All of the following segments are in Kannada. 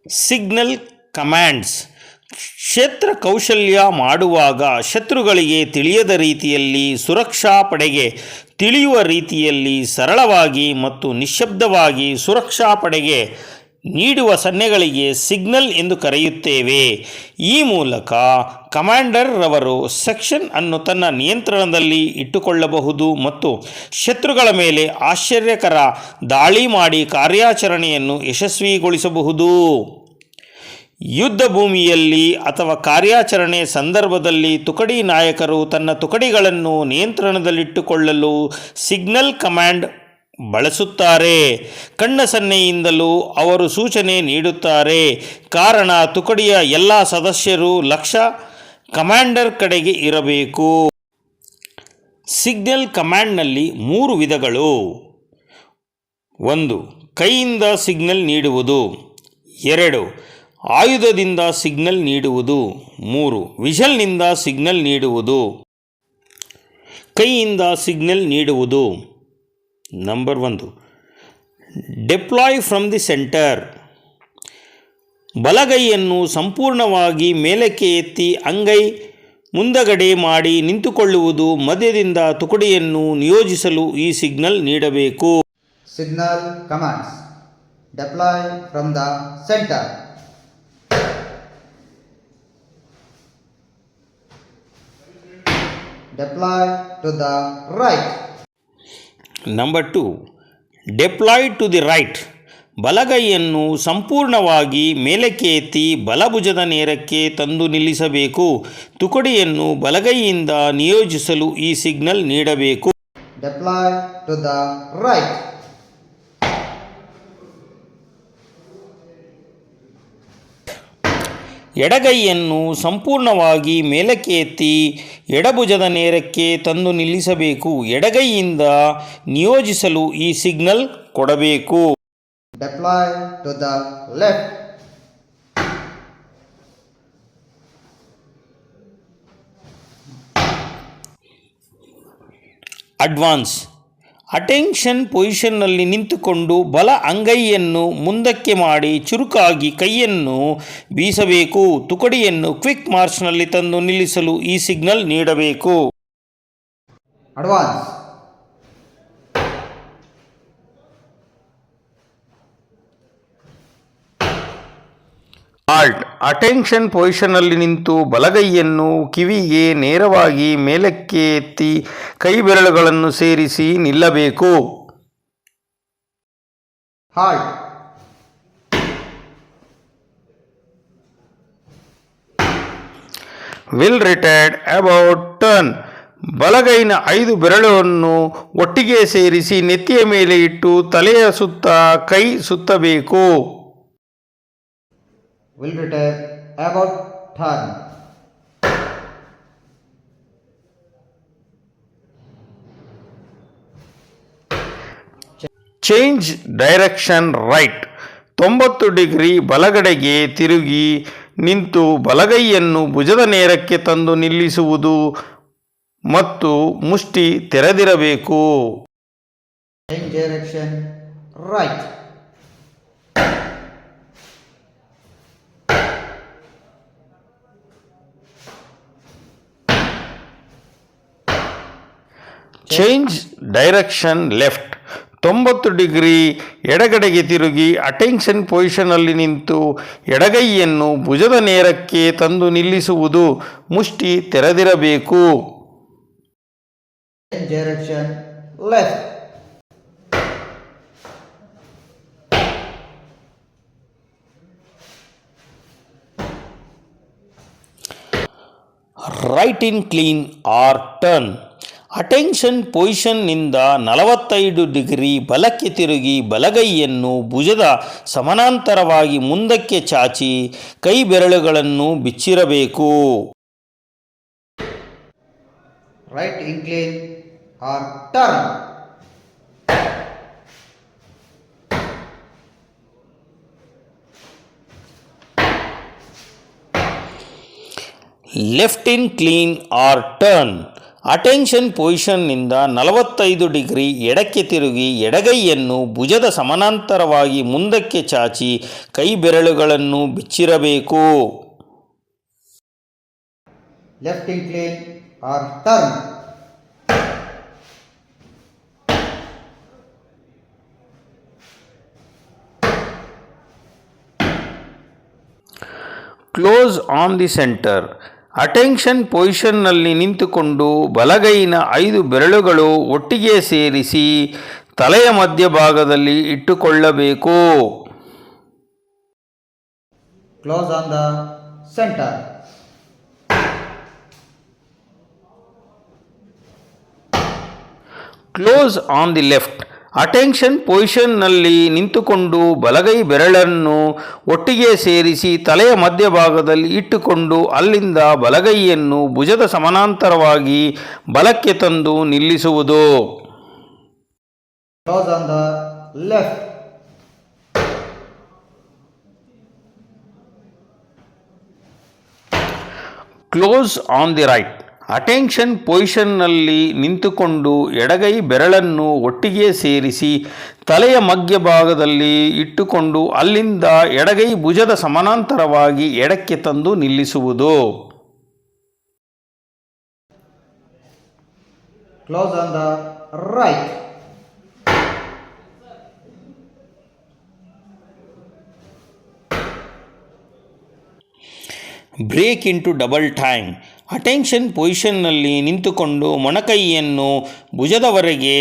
Signal commands. ಕ್ಷೇತ್ರ ಕೌಶಲ್ಯ ಮಾಡುವಾಗ ಶತ್ರುಗಳಿಗೆ ತಿಳಿಯದ ರೀತಿಯಲ್ಲಿ, ಸುರಕ್ಷಾ ಪಡೆಗೆ ತಿಳಿಯುವ ರೀತಿಯಲ್ಲಿ ಸರಳವಾಗಿ ಮತ್ತು ನಿಶ್ಶಬ್ದವಾಗಿ ಸುರಕ್ಷಾ ಪಡೆಗೆ ನೀಡುವ ಸನ್ನೆಗಳಿಗೆ ಸಿಗ್ನಲ್ ಎಂದು ಕರೆಯುತ್ತೇವೆ. ಈ ಮೂಲಕ ಕಮಾಂಡರ್ ರವರು ಸೆಕ್ಷನ್ ಅನ್ನು ತನ್ನ ನಿಯಂತ್ರಣದಲ್ಲಿ ಇಟ್ಟುಕೊಳ್ಳಬಹುದು ಮತ್ತು ಶತ್ರುಗಳ ಮೇಲೆ ಆಶ್ಚರ್ಯಕರ ದಾಳಿ ಮಾಡಿ ಕಾರ್ಯಾಚರಣೆಯನ್ನು ಯಶಸ್ವಿಗೊಳಿಸಬಹುದು. ಯುದ್ಧ ಭೂಮಿಯಲ್ಲಿ ಅಥವಾ ಕಾರ್ಯಾಚರಣೆ ಸಂದರ್ಭದಲ್ಲಿ ತುಕಡಿ ನಾಯಕರು ತನ್ನ ತುಕಡಿಗಳನ್ನು ನಿಯಂತ್ರಣದಲ್ಲಿಟ್ಟುಕೊಳ್ಳಲು ಸಿಗ್ನಲ್ ಕಮಾಂಡ್ ಬಳಸುತ್ತಾರೆ. ಕಣ್ಣ ಸನ್ನೆಯಿಂದಲೂ ಅವರು ಸೂಚನೆ ನೀಡುತ್ತಾರೆ, ಕಾರಣ ತುಕಡಿಯ ಎಲ್ಲ ಸದಸ್ಯರು ಲಕ್ಷ್ಯ ಕಮಾಂಡರ್ ಕಡೆಗೆ ಇರಬೇಕು. ಸಿಗ್ನಲ್ ಕಮಾಂಡ್ನಲ್ಲಿ 3 ವಿಧಗಳು. 1. ಕೈಯಿಂದ ಸಿಗ್ನಲ್ ನೀಡುವುದು. 2. ಆಯುಧದಿಂದ ಸಿಗ್ನಲ್ ನೀಡುವುದು. 3. ವಿಷಲ್ನಿಂದ ಸಿಗ್ನಲ್ ನೀಡುವುದು. ಕೈಯಿಂದ ಸಿಗ್ನಲ್ ನೀಡುವುದು. Number 1. Deploy from the centre. ಬಲಗೈಯನ್ನು ಸಂಪೂರ್ಣವಾಗಿ ಮೇಲಕ್ಕೆ ಎತ್ತಿ ಅಂಗೈ ಮುಂದಗಡೆ ಮಾಡಿ ನಿಂತುಕೊಳ್ಳುವುದು. ಮಧ್ಯದಿಂದ ತುಕಡಿಯನ್ನು ನಿಯೋಜಿಸಲು ಈ ಸಿಗ್ನಲ್ ನೀಡಬೇಕು. Signal commands. Deploy from the centre. Deploy to the right. Number 2. Deploy to the right. ಬಲಗೈಯನ್ನು ಸಂಪೂರ್ಣವಾಗಿ ಮೇಲಕ್ಕೆ ಎತ್ತಿ ಬಲಭುಜದ ನೇರಕ್ಕೆ ತಂದು ನಿಲ್ಲಿಸಬೇಕು. ತುಕಡಿಯನ್ನು ಬಲಗೈಯಿಂದ ನಿಯೋಜಿಸಲು ಈ ಸಿಗ್ನಲ್ ನೀಡಬೇಕು. Deploy to the right. ಎಡಗೈಯನ್ನು ಸಂಪೂರ್ಣವಾಗಿ ಮೇಲಕ್ಕೆ ಎತ್ತಿ ಎಡಭುಜದ ನೇರಕ್ಕೆ ತಂದು ನಿಲ್ಲಿಸಬೇಕು. ಎಡಗೈಯಿಂದ ನಿಯೋಜಿಸಲು ಈ ಸಿಗ್ನಲ್ ಕೊಡಬೇಕು. Deploy to the left. Advance. Attention ಪೊಸಿಷನ್ನಲ್ಲಿ ನಿಂತುಕೊಂಡು ಬಲ ಅಂಗೈಯನ್ನು ಮುಂದಕ್ಕೆ ಮಾಡಿ ಚುರುಕಾಗಿ ಕೈಯನ್ನು ಬೀಸಬೇಕು. ತುಕಡಿಯನ್ನು ಕ್ವಿಕ್ ಮಾರ್ಚ್ನಲ್ಲಿ ತಂದು ನಿಲ್ಲಿಸಲು ಈ ಸಿಗ್ನಲ್ ನೀಡಬೇಕು. ಅಡ್ವಾನ್ಸ್. ಆಲ್ಟ್. ಅಟೆನ್ಷನ್ ಪೊಸಿಷನ್ನಲ್ಲಿ ನಿಂತು ಬಲಗೈಯನ್ನು ಕಿವಿಗೆ ನೇರವಾಗಿ ಮೇಲಕ್ಕೆ ಎತ್ತಿ ಕೈ ಬೆರಳುಗಳನ್ನು ಸೇರಿಸಿ ನಿಲ್ಲಬೇಕು. Halt. Will retired about turn. ಬಲಗೈನ 5 ಬೆರಳನ್ನು ಒಟ್ಟಿಗೆ ಸೇರಿಸಿ ನೆತ್ತಿಯ ಮೇಲೆ ಇಟ್ಟು ತಲೆಯ ಸುತ್ತ ಕೈ ಸುತ್ತಬೇಕು. Will retire about turn. Change direction right. 90 degree ಬಲಗಡೆಗೆ ತಿರುಗಿ ನಿಂತು ಬಲಗೈಯನ್ನು ಭುಜದ ನೇರಕ್ಕೆ ತಂದು ನಿಲ್ಲಿಸುವುದು ಮತ್ತು ಮುಷ್ಟಿ ತೆರೆದಿರಬೇಕು. Change direction right. Change direction left. 90 degree ಎಡಗಡೆಗೆ ತಿರುಗಿ ಅಟೆನ್ಷನ್ ಪೊಸಿಷನ್ನಲ್ಲಿ ನಿಂತು ಎಡಗೈಯನ್ನು ಭುಜದ ನೇರಕ್ಕೆ ತಂದು ನಿಲ್ಲಿಸುವುದು. ಮುಷ್ಟಿ ತೆರೆದಿರಬೇಕು. Change direction left. Right incline or turn. Attention ಪೊಸಿಷನ್ನಿಂದ 45 ಡಿಗ್ರಿ ಬಲಕ್ಕೆ ತಿರುಗಿ ಬಲಗೈಯನ್ನು ಭುಜದ ಸಮಾನಾಂತರವಾಗಿ ಮುಂದಕ್ಕೆ ಚಾಚಿ ಕೈ ಬೆರಳುಗಳನ್ನು ಬಿಚ್ಚಿರಬೇಕು. Right incline or turn. Left incline or turn. Attention ಪೊಸಿಷನ್ನಿಂದ 45 ಡಿಗ್ರಿ ಎಡಕ್ಕೆ ತಿರುಗಿ ಎಡಗೈಯನ್ನು ಭುಜದ ಸಮಾನಾಂತರವಾಗಿ ಮುಂದಕ್ಕೆ ಚಾಚಿ ಕೈ ಬೆರಳುಗಳನ್ನು ಬಿಚ್ಚಿರಬೇಕು. Left incline or turn. Close on the centre. Attention ಪೊಸಿಷನ್ನಲ್ಲಿ ನಿಂತುಕೊಂಡು ಬಲಗೈನ 5 ಬೆರಳುಗಳು ಒಟ್ಟಿಗೆ ಸೇರಿಸಿ ತಲೆಯ ಮಧ್ಯಭಾಗದಲ್ಲಿ ಇಟ್ಟುಕೊಳ್ಳಬೇಕು. Close on the center. Close on the left. Attention ಪೊಸಿಷನ್ನಲ್ಲಿ ನಿಂತುಕೊಂಡು ಬಲಗೈ ಬೆರಳನ್ನು ಒಟ್ಟಿಗೆ ಸೇರಿಸಿ ತಲೆಯ ಮಧ್ಯಭಾಗದಲ್ಲಿ ಇಟ್ಟುಕೊಂಡು ಅಲ್ಲಿಂದ ಬಲಗೈಯನ್ನು ಭುಜದ ಸಮಾನಾಂತರವಾಗಿ ಬಲಕ್ಕೆ ತಂದು ನಿಲ್ಲಿಸುವುದು. Close on the left. Close on the right. Attention ಪೊಸಿಷನ್ನಲ್ಲಿ ನಿಂತುಕೊಂಡು ಎಡಗೈ ಬೆರಳನ್ನು ಒಟ್ಟಿಗೆ ಸೇರಿಸಿ ತಲೆಯ ಮಧ್ಯಭಾಗದಲ್ಲಿ ಇಟ್ಟುಕೊಂಡು ಅಲ್ಲಿಂದ ಎಡಗೈ ಭುಜದ ಸಮಾನಾಂತರವಾಗಿ ಎಡಕ್ಕೆ ತಂದು ನಿಲ್ಲಿಸುವುದು. Close on the right. Break into double time. Attention ಪೊಸಿಷನ್ನಲ್ಲಿ ನಿಂತುಕೊಂಡು ಮೊಣಕೈಯನ್ನು ಭುಜದವರೆಗೆ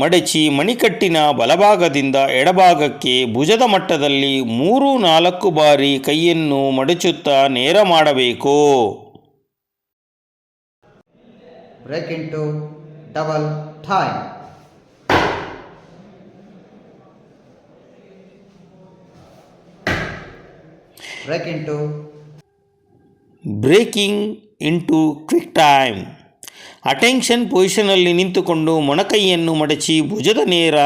ಮಡಚಿ ಮಣಿಕಟ್ಟಿನ ಬಲಭಾಗದಿಂದ ಎಡಭಾಗಕ್ಕೆ ಭುಜದ ಮಟ್ಟದಲ್ಲಿ 3-4 ಬಾರಿ ಕೈಯನ್ನು ಮಡಚುತ್ತಾ ನೇರ ಮಾಡಬೇಕು. Break into double time. Break into breaking into quick time. Attention ಪೊಸಿಷನ್ನಲ್ಲಿ ನಿಂತುಕೊಂಡು ಮೊಣಕೈಯನ್ನು ಮಡಚಿ ಭುಜದ ನೇರ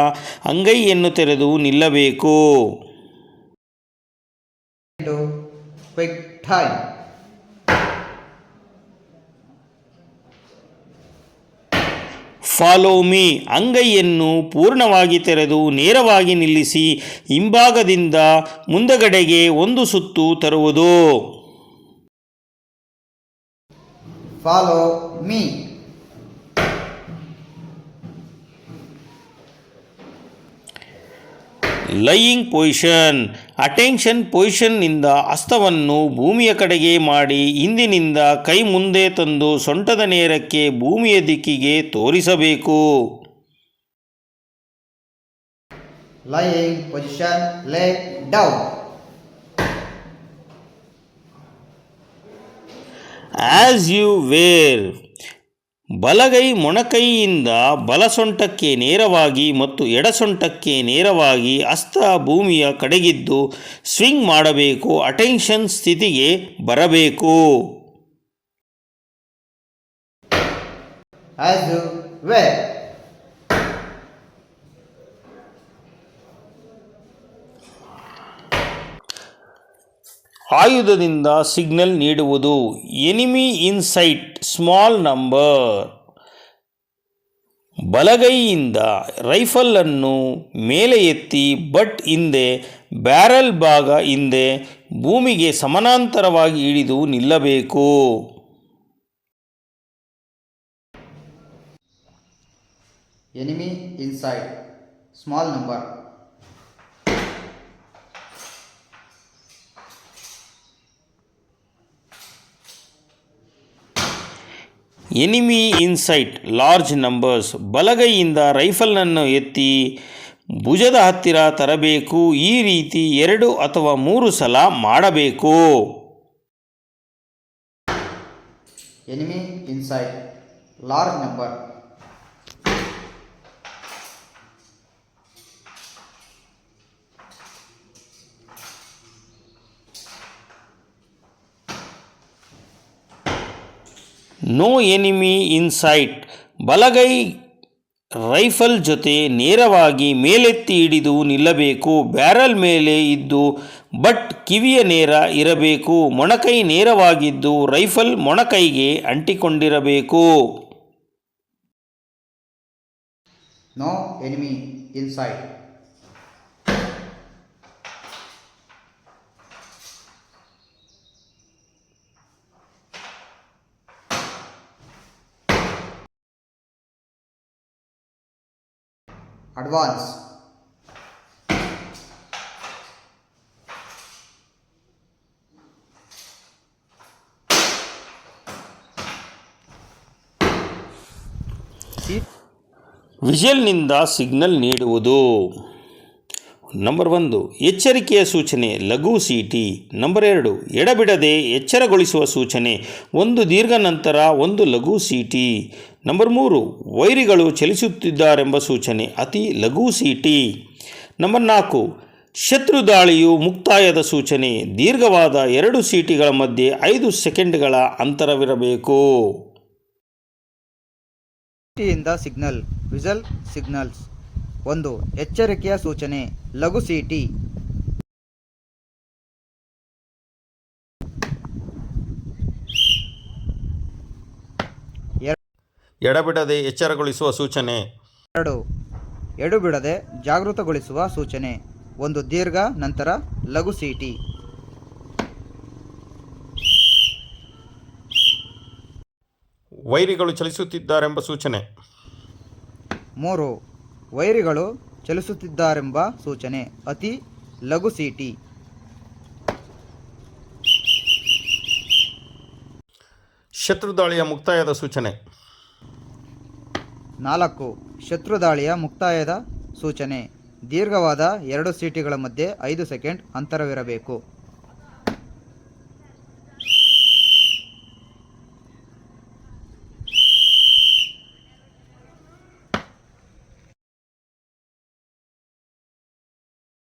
ಅಂಗೈಯನ್ನು ತೆರೆದು ನಿಲ್ಲಬೇಕು. into quick time. Follow me. ಅಂಗೈಯನ್ನು ಪೂರ್ಣವಾಗಿ ತೆರೆದು ನೇರವಾಗಿ ನಿಲ್ಲಿಸಿ ಹಿಂಭಾಗದಿಂದ ಮುಂದಗಡೆಗೆ 1 ಸುತ್ತು ತರುವುದು. Follow me. Lying position. Attention ಪೊಸಿಷನ್ನಿಂದ ಹಸ್ತವನ್ನು ಭೂಮಿಯ ಕಡೆಗೆ ಮಾಡಿ ಹಿಂದಿನಿಂದ ಕೈ ಮುಂದೆ ತಂದು ಸೊಂಟದ ನೇರಕ್ಕೆ ಭೂಮಿಯ ದಿಕ್ಕಿಗೆ ತೋರಿಸಬೇಕು. Lying position, lay down. As you were. ಬಲಗೈ ಮೊಣಕೈಯಿಂದ ಬಲ ಸೊಂಟಕ್ಕೆ ನೇರವಾಗಿ ಮತ್ತು ಎಡಸೊಂಟಕ್ಕೆ ನೇರವಾಗಿ ಹಸ್ತ ಭೂಮಿಯ ಕಡೆಗಿದ್ದು ಸ್ವಿಂಗ್ ಮಾಡಬೇಕು. ಅಟೆನ್ಷನ್ ಸ್ಥಿತಿಗೆ ಬರಬೇಕು. As you wear. ಆಯುಧದಿಂದ ಸಿಗ್ನಲ್ ನೀಡುವುದು. Enemy in site, small number. ಬಲಗೈಯಿಂದ ರೈಫಲನ್ನು ಮೇಲೆ ಎತ್ತಿ ಬಟ್ ಹಿಂದೆ, ಬ್ಯಾರೆಲ್ ಭಾಗ ಹಿಂದೆ ಭೂಮಿಗೆ ಸಮಾನಾಂತರವಾಗಿ ಹಿಡಿದು ನಿಲ್ಲಬೇಕು. Enemy inside, small number. Enemy in sight, large numbers. ಬಲಗೈಯಿಂದ ರೈಫಲನ್ನು ಎತ್ತಿ ಭುಜದ ಹತ್ತಿರ ತರಬೇಕು. ಈ ರೀತಿ 2 ಅಥವಾ 3 ಸಲ ಮಾಡಬೇಕು. Enemy inside, large number. No enemy in sight. ಬಲಗೈ ರೈಫಲ್ ಜೊತೆ ನೇರವಾಗಿ ಮೇಲೆತ್ತಿ ಹಿಡಿದು ನಿಲ್ಲಬೇಕು. ಬ್ಯಾರಲ್ ಮೇಲೆ ಇದ್ದು ಬಟ್ ಕಿವಿಯ ನೇರ ಇರಬೇಕು. ಮೊಣಕೈ ನೇರವಾಗಿದ್ದು ರೈಫಲ್ ಮೊಣಕೈಗೆ ಅಂಟಿಕೊಂಡಿರಬೇಕು. No enemy inside. Advance. ವಿಷಲ್ನಿಂದ ಸಿಗ್ನಲ್ ನೀಡುವುದು. ನಂಬರ್ 1 ಎಚ್ಚರಿಕೆಯ ಸೂಚನೆ ಲಘು ಸೀಟಿ. ನಂಬರ್ 2 ಎಡಬಿಡದೆ ಎಚ್ಚರಗೊಳಿಸುವ ಸೂಚನೆ, ಒಂದು ದೀರ್ಘ ನಂತರ ಒಂದು ಲಘು ಸೀಟಿ. ನಂಬರ್ 3 ವೈರಿಗಳು ಚಲಿಸುತ್ತಿದ್ದಾರೆಂಬ ಸೂಚನೆ, ಅತಿ ಲಘು ಸೀಟಿ. ನಂಬರ್ 4 ಶತ್ರು ದಾಳಿಯು ಮುಕ್ತಾಯದ ಸೂಚನೆ, ದೀರ್ಘವಾದ 2 ಸೀಟಿಗಳ ಮಧ್ಯೆ 5 ಸೆಕೆಂಡ್ಗಳ ಅಂತರವಿರಬೇಕು. ಸೀಟಿಯಿಂದ ಸಿಗ್ನಲ್ ವಿಸಲ್ ಸಿಗ್ನಲ್ಸ್. 1 ಎಚ್ಚರಿಕೆಯ ಸೂಚನೆ ಲಘು ಸೀಟಿ. ಎಡಬಿಡದೆ ಎಚ್ಚರಗೊಳಿಸುವ ಸೂಚನೆ. 2 ಎಡುಬಿಡದೆ ಜಾಗೃತಗೊಳಿಸುವ ಸೂಚನೆ, ಒಂದು ದೀರ್ಘ ನಂತರ ಲಘು ಸೀಟಿ. ವೈರಿಗಳು ಚಲಿಸುತ್ತಿದ್ದಾರೆಂಬ ಸೂಚನೆ. 3 ವೈರಿಗಳು ಚಲಿಸುತ್ತಿದ್ದಾರೆಂಬ ಸೂಚನೆ, ಅತಿ ಲಘು ಸೀಟಿ. ಶತ್ರು ದಾಳಿಯ ಮುಕ್ತಾಯದ ಸೂಚನೆ. 4 ಶತ್ರು ದಾಳಿಯ ಮುಕ್ತಾಯದ ಸೂಚನೆ, ದೀರ್ಘವಾದ 2 ಸೀಟಿಗಳ ಮಧ್ಯೆ 5 ಸೆಕೆಂಡ್ ಅಂತರವಿರಬೇಕು.